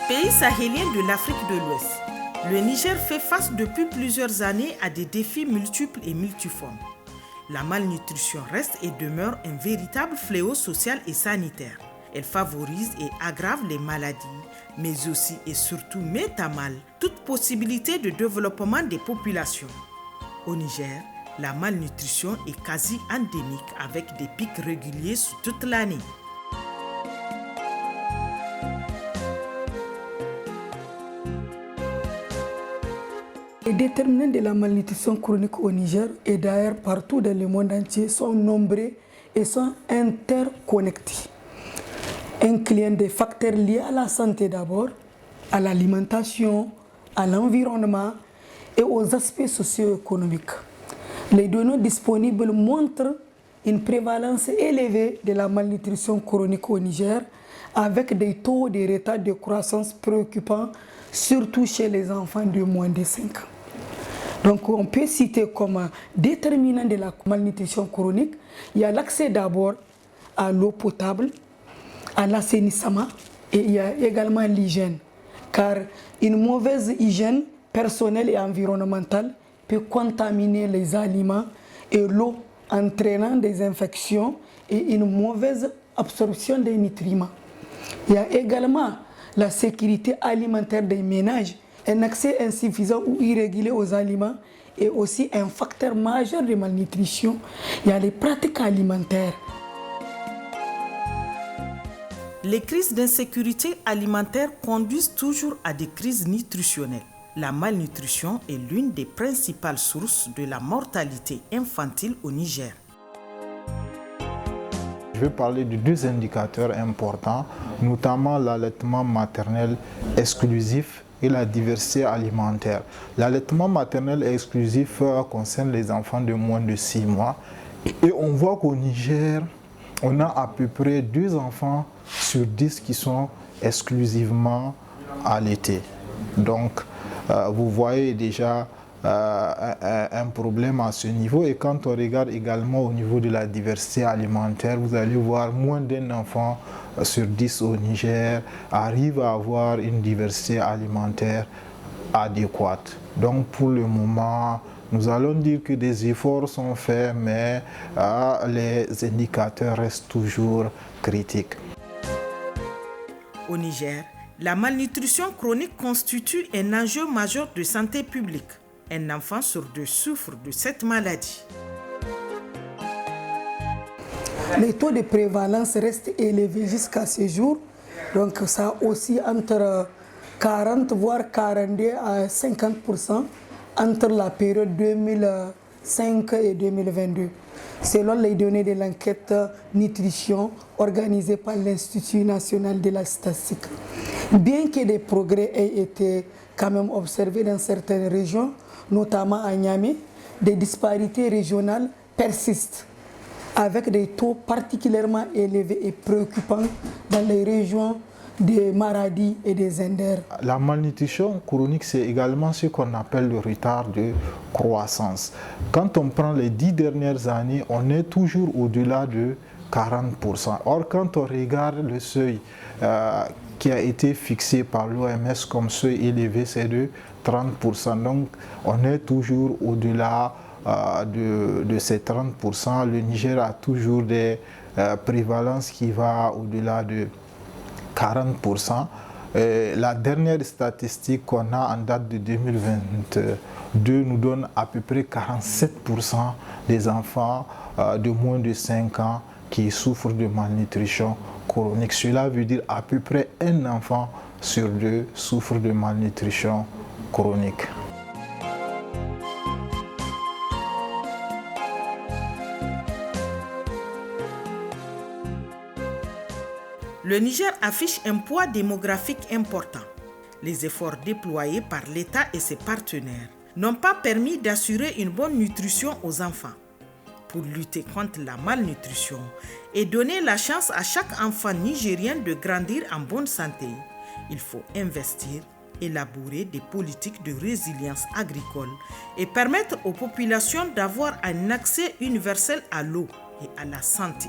Pays sahélien de l'Afrique de l'Ouest, le Niger fait face depuis plusieurs années à des défis multiples et multiformes. La malnutrition reste et demeure un véritable fléau social et sanitaire. Elle favorise et aggrave les maladies, mais aussi et surtout met à mal toute possibilité de développement des populations. Au Niger, la malnutrition est quasi endémique avec des pics réguliers sur toute l'année. Les déterminants de la malnutrition chronique au Niger et d'ailleurs partout dans le monde entier sont nombreux et sont interconnectés. Incluant des facteurs liés à la santé d'abord, à l'alimentation, à l'environnement et aux aspects socio-économiques. Les données disponibles montrent une prévalence élevée de la malnutrition chronique au Niger avec des taux de retard de croissance préoccupants, surtout chez les enfants de moins de 5 ans. Donc on peut citer comme déterminant de la malnutrition chronique, il y a l'accès d'abord à l'eau potable, à l'assainissement et il y a également l'hygiène. Car une mauvaise hygiène personnelle et environnementale peut contaminer les aliments et l'eau, entraînant des infections et une mauvaise absorption des nutriments. Il y a également la sécurité alimentaire des ménages. Un accès insuffisant ou irrégulier aux aliments est aussi un facteur majeur de malnutrition. Il y a les pratiques alimentaires. Les crises d'insécurité alimentaire conduisent toujours à des crises nutritionnelles. La malnutrition est l'une des principales sources de la mortalité infantile au Niger. Je vais parler de deux indicateurs importants, notamment l'allaitement maternel exclusif et la diversité alimentaire. L'allaitement maternel exclusif concerne les enfants de moins de 6 mois. Et on voit qu'au Niger, on a à peu près 2 enfants sur 10 qui sont exclusivement allaités. Donc, vous voyez déjà un problème à ce niveau. Et quand on regarde également au niveau de la diversité alimentaire, vous allez voir moins d'un enfant sur 10 au Niger arrive à avoir une diversité alimentaire adéquate. Donc pour le moment, nous allons dire que des efforts sont faits, mais les indicateurs restent toujours critiques. Au Niger, la malnutrition chronique constitue un enjeu majeur de santé publique. Un enfant sur 2 souffre de cette maladie. Les taux de prévalence restent élevés jusqu'à ce jour. Donc ça aussi entre 40 voire 42 à 50% entre la période 2005 et 2022. Selon les données de l'enquête nutrition organisée par l'Institut national de la statistique. Bien que des progrès aient été quand même observés dans certaines régions, notamment à Niamey, des disparités régionales persistent, avec des taux particulièrement élevés et préoccupants dans les régions des Maradi et des Zender. La malnutrition chronique, c'est également ce qu'on appelle le retard de croissance. Quand on prend les 10 dernières années, on est toujours au-delà de 40%. Or, quand on regarde le seuil qui a été fixé par l'OMS comme seuil élevé, c'est de 30%. Donc, on est toujours au-delà de ces 30%. Le Niger a toujours des prévalences qui vont au-delà de 40%. La dernière statistique qu'on a en date de 2022 nous donne à peu près 47% des enfants de moins de 5 ans qui souffrent de malnutrition chronique. Cela veut dire à peu près un enfant sur 2 souffre de malnutrition chronique. Le Niger affiche un poids démographique important. Les efforts déployés par l'État et ses partenaires n'ont pas permis d'assurer une bonne nutrition aux enfants. Pour lutter contre la malnutrition et donner la chance à chaque enfant nigérien de grandir en bonne santé, il faut investir, élaborer des politiques de résilience agricole et permettre aux populations d'avoir un accès universel à l'eau et à la santé.